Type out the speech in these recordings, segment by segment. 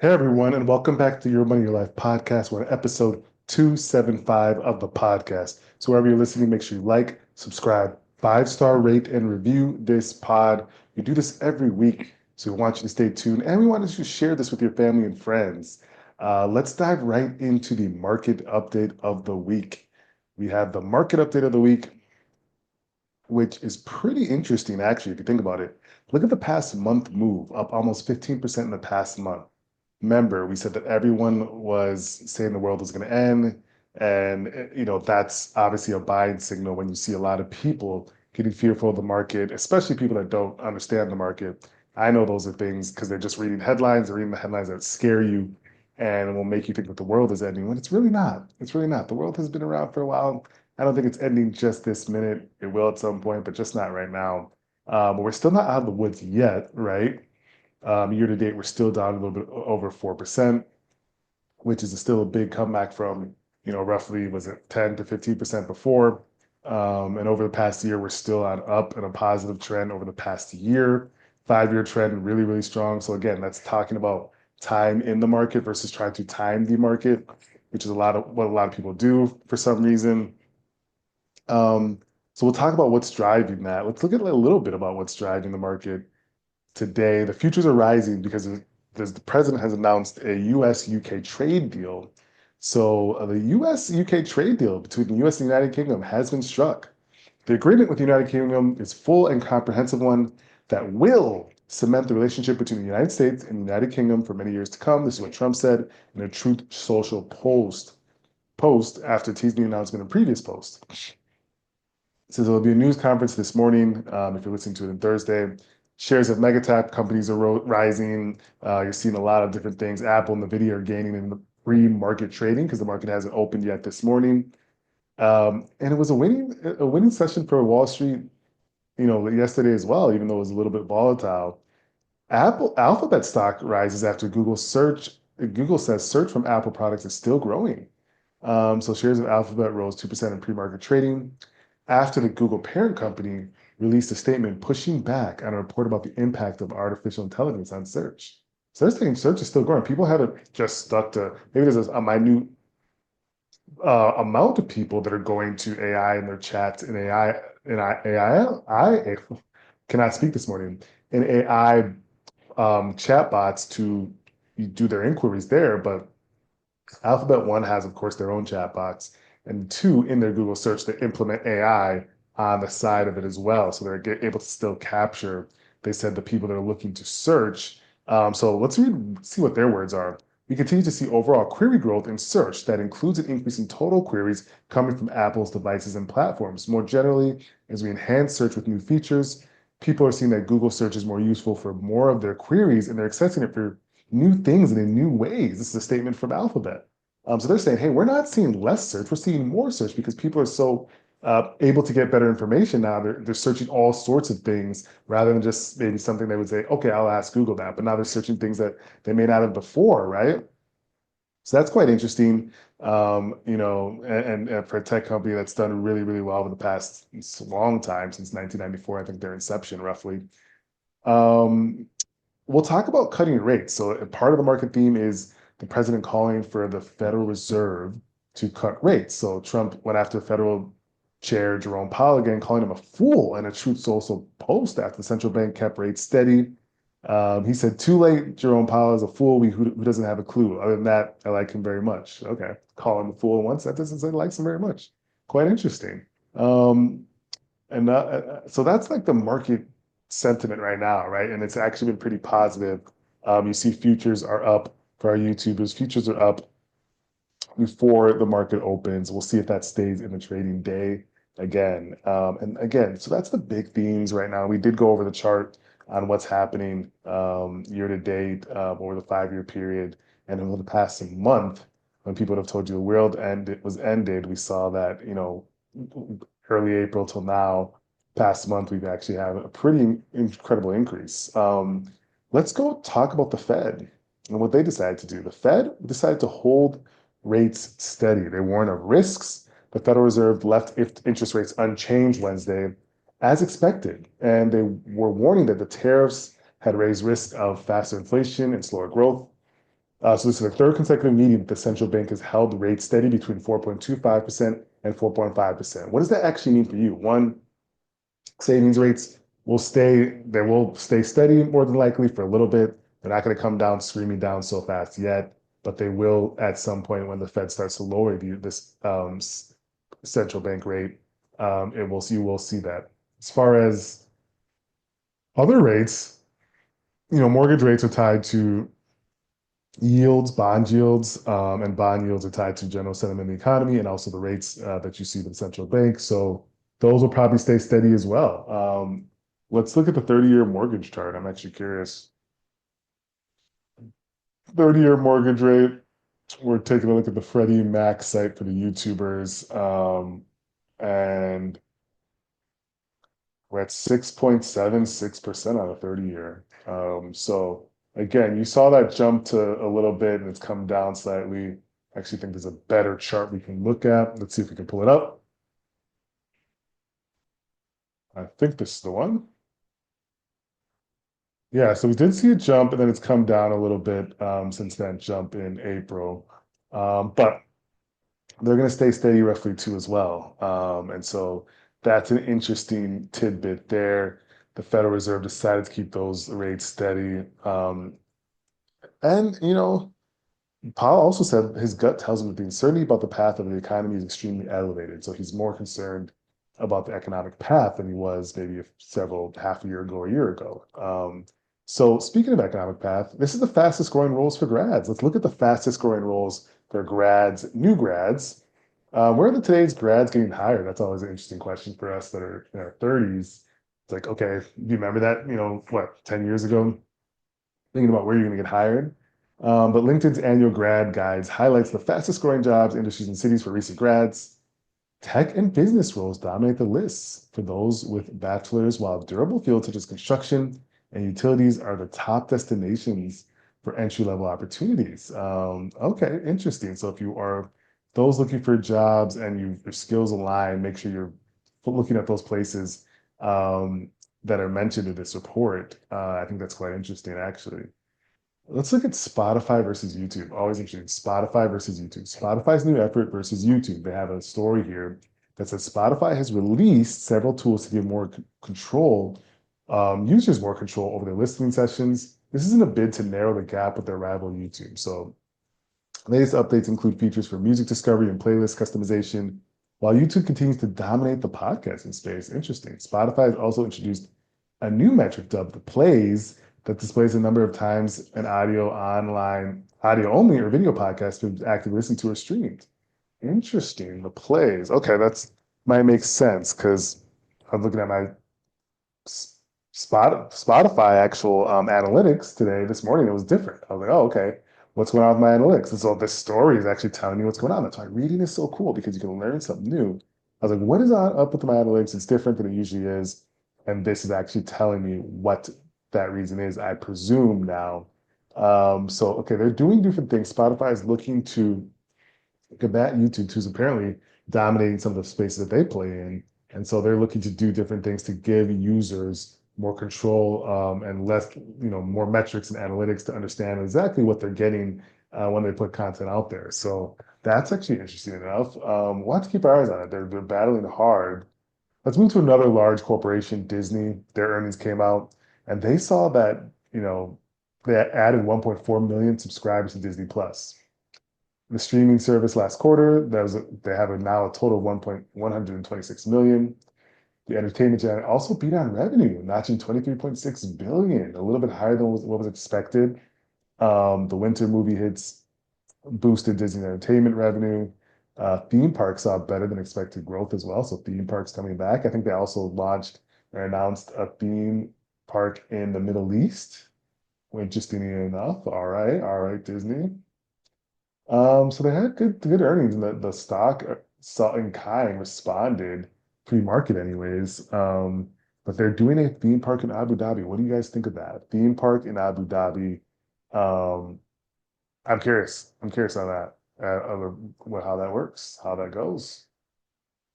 Hey everyone, and welcome back to Your Money, Your Life podcast. We're on episode 275 of the podcast. So wherever you're listening, make sure you like, subscribe, five-star rate, and review this pod. We do this every week, so we want you to stay tuned, and we want you to share this with your family and friends. Let's dive right into the market update of the week. We have the market update of the week, which is pretty interesting, actually, if you think about it. Look at the past month move, up almost 15% in the past month. Remember, we said that everyone was saying the world was going to end. And, that's obviously a buying signal when you see a lot of people getting fearful of the market, especially people that don't understand the market. I know those are things because they're just reading headlines, they're reading the headlines that scare you and will make you think that the world is ending when it's really not. It's really not. The world has been around for a while. I don't think it's ending just this minute. It will at some point, but just not right now. But we're still not out of the woods yet, right? Year to date, we're still down a little bit over 4%, which is still a big comeback from, roughly, was it 10 to 15% before? And over the past year, we're still on up and a positive trend over the past year. 5-year trend, really, really strong. So again, that's talking about time in the market versus trying to time the market, which is what a lot of people do for some reason. Um, so we'll talk about what's driving that. Let's look at a little bit about what's driving the market today. The futures are rising because the president has announced a U.S.-UK trade deal. So the U.S.-UK trade deal between the U.S. and the United Kingdom has been struck. The agreement with the United Kingdom is full and comprehensive one that will cement the relationship between the United States and the United Kingdom for many years to come. This is what Trump said in a Truth Social post after teasing the announcement in previous post. It says there'll be a news conference this morning. If you're listening to it on Thursday, shares of megatech companies are rising. You're seeing a lot of different things. Apple and Nvidia are gaining in the pre-market trading because the market hasn't opened yet this morning. And it was a winning session for Wall Street, yesterday as well, even though it was a little bit volatile. Alphabet stock rises after Google says search from Apple products is still growing. So shares of Alphabet rose 2% in pre-market trading after the Google parent company released a statement pushing back on a report about the impact of artificial intelligence on search. So they're saying search is still growing. People haven't just stuck to, maybe there's a minute amount of people that are going to AI in their chats and I cannot speak this morning, in AI chatbots to do their inquiries there, but Alphabet One has, of course, their own chatbots, and two, in their Google search, they implement AI on the side of it as well. So they're able to still capture, they said, the people that are looking to search. So let's see what their words are. We continue to see overall query growth in search that includes an increase in total queries coming from Apple's devices and platforms. More generally, as we enhance search with new features, people are seeing that Google search is more useful for more of their queries, and they're accessing it for new things and in new ways. This is a statement from Alphabet. So they're saying, hey, we're not seeing less search, we're seeing more search because people are so able to get better information now. They're searching all sorts of things rather than just maybe something they would say, okay, I'll ask Google that. But now they're searching things that they may not have before, right? So that's quite interesting. And for a tech company that's done really, really well over the past long time, since 1994, I think their inception roughly. Um, we'll talk about cutting rates. So part of the market theme is the president calling for the Federal Reserve to cut rates. So Trump went after Federal Chair Jerome Powell again, calling him a fool in a Truth Social post after the central bank kept rates steady. He said, too late, Jerome Powell is a fool who doesn't have a clue. Other than that, I like him very much. Okay, call him a fool in one sentence and say likes him very much. Quite interesting. Um, and so that's like the market sentiment right now, right? And it's actually been pretty positive. You see futures are up for our YouTubers. Futures are up before the market opens. We'll see if that stays in the trading day again. And again, so that's the big themes right now. We did go over the chart on what's happening year to date over the 5-year period. And over the past month, when people have told you the world was ended, we saw that, early April till now, past month, we've actually had a pretty incredible increase. Let's go talk about the Fed and what they decided to do. The Fed decided to hold rates steady. They warn of risks. The Federal Reserve left interest rates unchanged Wednesday, as expected, and they were warning that the tariffs had raised risk of faster inflation and slower growth. So this is the third consecutive meeting that the central bank has held rates steady between 4.25% and 4.5%. What does that actually mean for you? One, savings rates they will stay steady more than likely for a little bit. They're not going to come down screaming down so fast yet, but they will at some point when the Fed starts to lower this central bank rate. You will see that. As far as other rates, mortgage rates are tied to yields, bond yields, and bond yields are tied to general sentiment in the economy and also the rates that you see with the central bank. So those will probably stay steady as well. Let's look at the 30-year mortgage chart. I'm actually curious. 30-year mortgage rate. We're taking a look at the Freddie Mac site for the YouTubers, and we're at 6.76% on a 30-year. So again, you saw that jump to a little bit and it's come down slightly. I actually think there's a better chart we can look at. Let's see if we can pull it up. I think this is the one. Yeah, so we did see a jump and then it's come down a little bit since that jump in April. But they're going to stay steady roughly too as well. And so that's an interesting tidbit there. The Federal Reserve decided to keep those rates steady. And, Powell also said his gut tells him that the uncertainty about the path of the economy is extremely elevated. So he's more concerned about the economic path than he was maybe half a year ago or a year ago. So speaking of economic path, this is the fastest growing roles for grads. Let's look at the fastest growing roles for grads, new grads. Where are today's grads getting hired? That's always an interesting question for us that are in our 30s. It's like, okay, do you remember that, 10 years ago? Thinking about where you're going to get hired. But LinkedIn's annual grad guides highlights the fastest growing jobs, industries, and cities for recent grads. Tech and business roles dominate the lists for those with bachelors, while durable fields such as construction and utilities are the top destinations for entry-level opportunities. Okay, interesting. So if you are those looking for jobs and your skills align, make sure you're looking at those places that are mentioned in this report. I think that's quite interesting, actually. Let's look at Spotify versus YouTube. Always interesting. Spotify versus YouTube. Spotify's new effort versus YouTube. They have a story here that says Spotify has released several tools to give users more control over their listening sessions. This is in a bid to narrow the gap with their rival YouTube. So latest updates include features for music discovery and playlist customization, while YouTube continues to dominate the podcasting space. Interesting. Spotify has also introduced a new metric dubbed the plays that displays the number of times an audio only or video podcast been actively listened to or streamed. Interesting. The plays. Okay, that's might make sense because I'm looking at my Spotify actual analytics today, this morning, it was different. I was like, oh, okay, what's going on with my analytics? And so this story is actually telling me what's going on. That's why reading is so cool because you can learn something new. I was like, what is up with my analytics? It's different than it usually is. And this is actually telling me what that reason is, I presume now. So, okay, they're doing different things. Spotify is looking to combat YouTube, who's apparently dominating some of the spaces that they play in. And so they're looking to do different things to give users more control and more metrics and analytics to understand exactly what they're getting when they put content out there. So that's actually interesting enough. We'll have to keep our eyes on it. They're battling hard. Let's move to another large corporation, Disney. Their earnings came out and they saw that, they added 1.4 million subscribers to Disney Plus. The streaming service last quarter, they have now a total of 1.126 million. The entertainment giant also beat on revenue, notching 23.6 billion, a little bit higher than what was expected. The winter movie hits boosted Disney entertainment revenue. Theme parks saw better than expected growth as well. So theme parks coming back. I think they also launched or announced a theme park in the Middle East. Interestingly enough. All right, Disney. So they had good earnings, and the stock saw in kind responded pre-market anyways. But they're doing a theme park in Abu Dhabi. What do you guys think of that? Theme park in Abu Dhabi. Um, I'm curious. I'm curious on that, how that works, how that goes.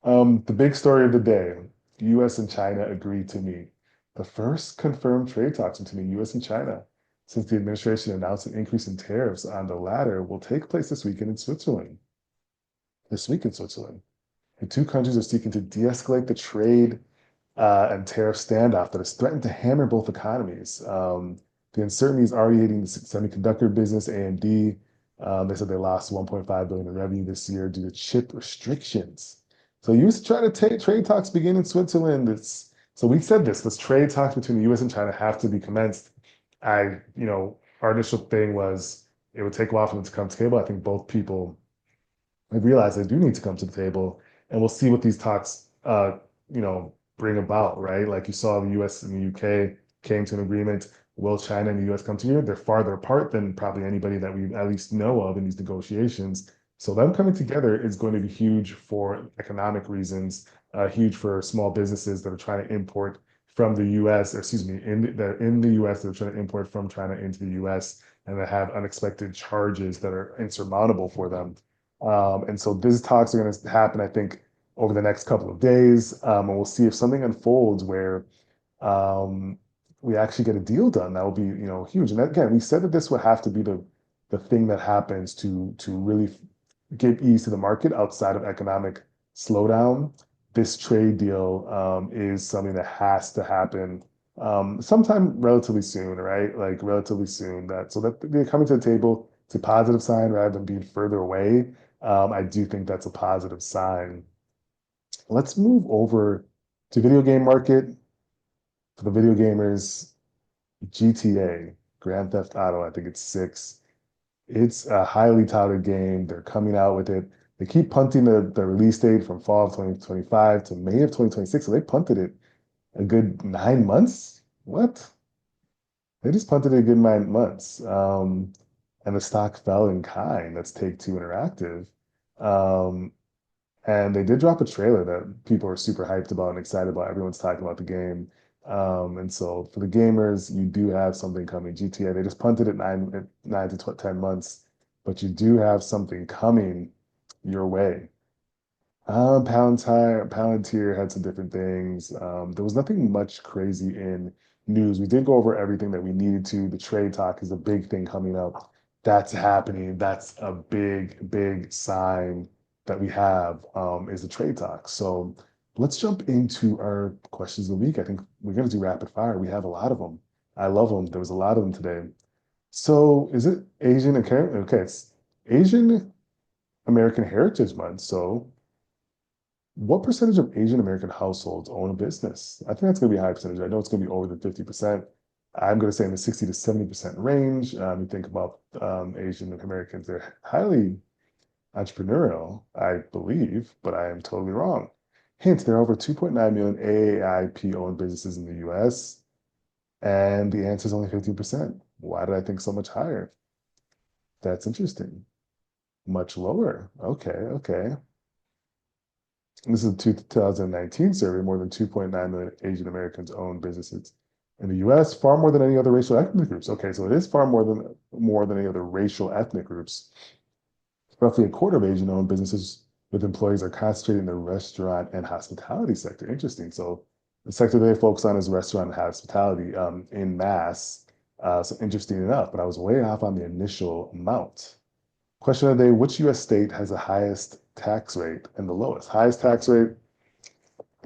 The big story of the day: U.S. and China agreed to meet. The first confirmed trade talks between the U.S. and China. since the administration announced an increase in tariffs on the latter will take place this weekend in Switzerland. This week in Switzerland. The two countries are seeking to de-escalate the trade and tariff standoff that has threatened to hammer both economies. The uncertainty is already hitting the semiconductor business, AMD. They said they lost 1.5 billion in revenue this year due to chip restrictions. So you used to try to take trade talks begin in Switzerland. So we said this, was trade talks between the US and China have to be commenced. Our initial thing was it would take a while for them to come to the table. I think both people I realize they do need to come to the table, and we'll see what these talks, bring about, right? Like you saw, the U.S. and the U.K. came to an agreement. Will China and the U.S. come together? They're farther apart than probably anybody that we at least know of in these negotiations. So them coming together is going to be huge for economic reasons, huge for small businesses that are trying to import from the U.S. Or excuse me, they're in the U.S. They're trying to import from China into the U.S. and that have unexpected charges that are insurmountable for them. And so these talks are going to happen, I think, over the next couple of days, and we'll see if something unfolds where um, we actually get a deal done. That will be, huge. And again, we said that this would have to be the thing that happens to really give ease to the market outside of economic slowdown. This trade deal is something that has to happen sometime relatively soon, right? Like relatively soon. That so that they're coming to the table. It's a positive sign rather than being further away. I do think that's a positive sign. Let's move over to video game market for the video gamers. GTA, Grand Theft Auto, I think it's six. It's a highly touted game. They're coming out with it. They keep punting the release date from fall of 2025 to May of 2026. So they punted it a good 9 months. What? They just punted it a good 9 months. And the stock fell in kind. That's Take-Two Interactive. Um, And they did drop a trailer that people are super hyped about and excited about. Everyone's talking about the game. And so for the gamers, you do have something coming. GTA, they just punted it 10 months, but you do have something coming your way. Palantir had some different things. There was nothing much crazy in news. We did go over everything that we needed to. The trade talk is a big thing coming up. That's happening. That's a big, big sign that we have is the trade talk. So let's jump into our questions of the week. I think we're going to do rapid fire. We have a lot of them. I love them. There was a lot of them today. So is it Asian? Okay, it's Asian American Heritage Month. So what percentage of Asian American households own a business? I think that's going to be a high percentage. I know it's going to be over than 50%. I'm going to say in the 60 to 70% range. You think about Asian Americans, they're highly entrepreneurial, I believe, but I am totally wrong. Hint, there are over 2.9 million AAIP-owned businesses in the US, and the answer is only 15%. Why did I think so much higher? That's interesting. Much lower. Okay, okay. This is a 2019 survey. More than 2.9 million Asian Americans own businesses in the U.S., far more than any other racial ethnic groups. Okay, so it is far more than any other racial ethnic groups. Roughly a quarter of Asian-owned businesses with employees are concentrated in the restaurant and hospitality sector. Interesting. So the sector they focus on is restaurant and hospitality in mass. So interesting enough, but I was way off on the initial amount. Question of the day, which US state has the highest tax rate and the lowest? Highest tax rate,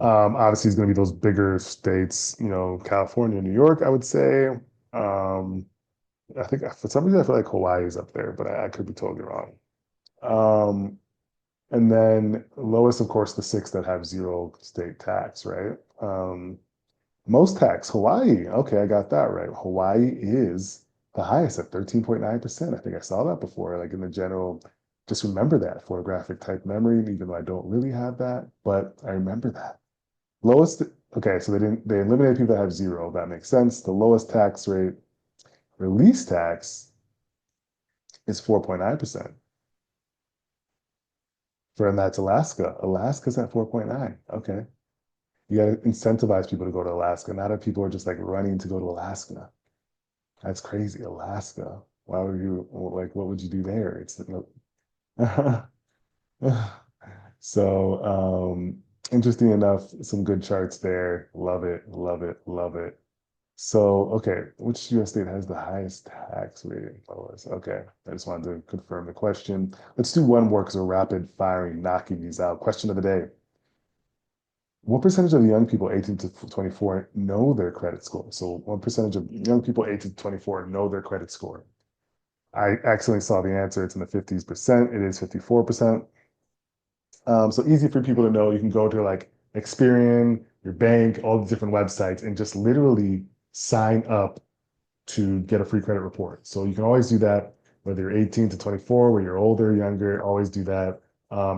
obviously, is going to be those bigger states, California, New York, I would say. I think for some reason I feel like Hawaii is up there, but I could be totally wrong. Um, and then lowest, of course, the six that have zero state tax, right? Most tax, Hawaii. Okay, I got that right. Hawaii is the highest at 13.9%. I think I saw that before, like in the general, just remember that photographic type memory, even though I don't really have that, but I remember that. Lowest, okay, so they eliminated people that have zero. That makes sense. The lowest tax rate, release tax, is 4.9%. And that's Alaska. Alaska's at 4.9. Okay. You got to incentivize people to go to Alaska. Not that people are just like running to go to Alaska. That's crazy. Alaska. Why would you like? What would you do there? It's so interesting enough. Some good charts there. Love it. Love it. Love it. So, okay, which US state has the highest tax rating? Lowest. Okay, I just wanted to confirm the question. Let's do one more because we're rapid firing, knocking these out. Question of the day. What percentage of young people 18 to 24 know their credit score? So, what percentage of young people 18 to 24 know their credit score? I accidentally saw the answer. It's in the 50%. It is 54%. So easy for people to know. You can go to like Experian, your bank, all the different websites, and just literally sign up to get a free credit report. So you can always do that, whether you're 18 to 24, whether you're older, younger, always do that.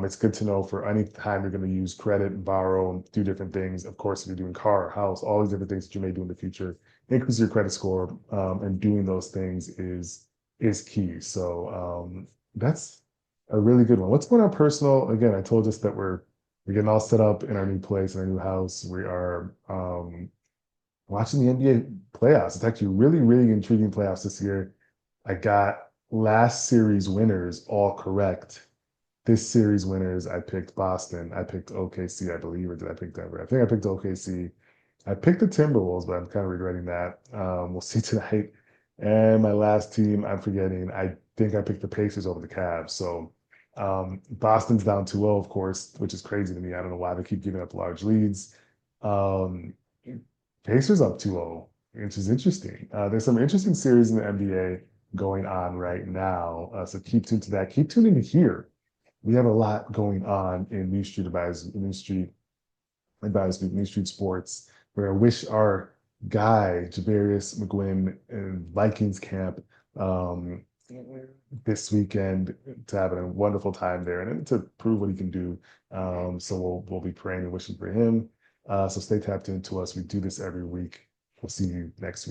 It's good to know for any time you're going to use credit, borrow, do different things. Of course, if you're doing car, house, all these different things that you may do in the future, increase your credit score, and doing those things is key. So that's a really good one. What's going on personal? Again, I told us that we're getting all set up in our new place, in our new house. We are watching the NBA playoffs. It's actually really, really intriguing playoffs this year. I got last series winners all correct. This series winners, I picked Boston. I picked OKC, I believe, or did I pick Denver? I think I picked OKC. I picked the Timberwolves, but I'm kind of regretting that. We'll see tonight. And my last team, I'm forgetting. I think I picked the Pacers over the Cavs. So Boston's down 2-0, of course, which is crazy to me. I don't know why they keep giving up large leads. Um, Pacers up 2-0, which is interesting. There's some interesting series in the NBA going on right now. So keep tuned to that. Keep tuning in here. We have a lot going on in New Street Advisors, New Street Sports, where I wish our guy, Jabarius McGuinn, in Vikings camp um, this weekend to have a wonderful time there and to prove what he can do. So we'll be praying and wishing for him. So stay tapped into us. We do this every week. We'll see you next week.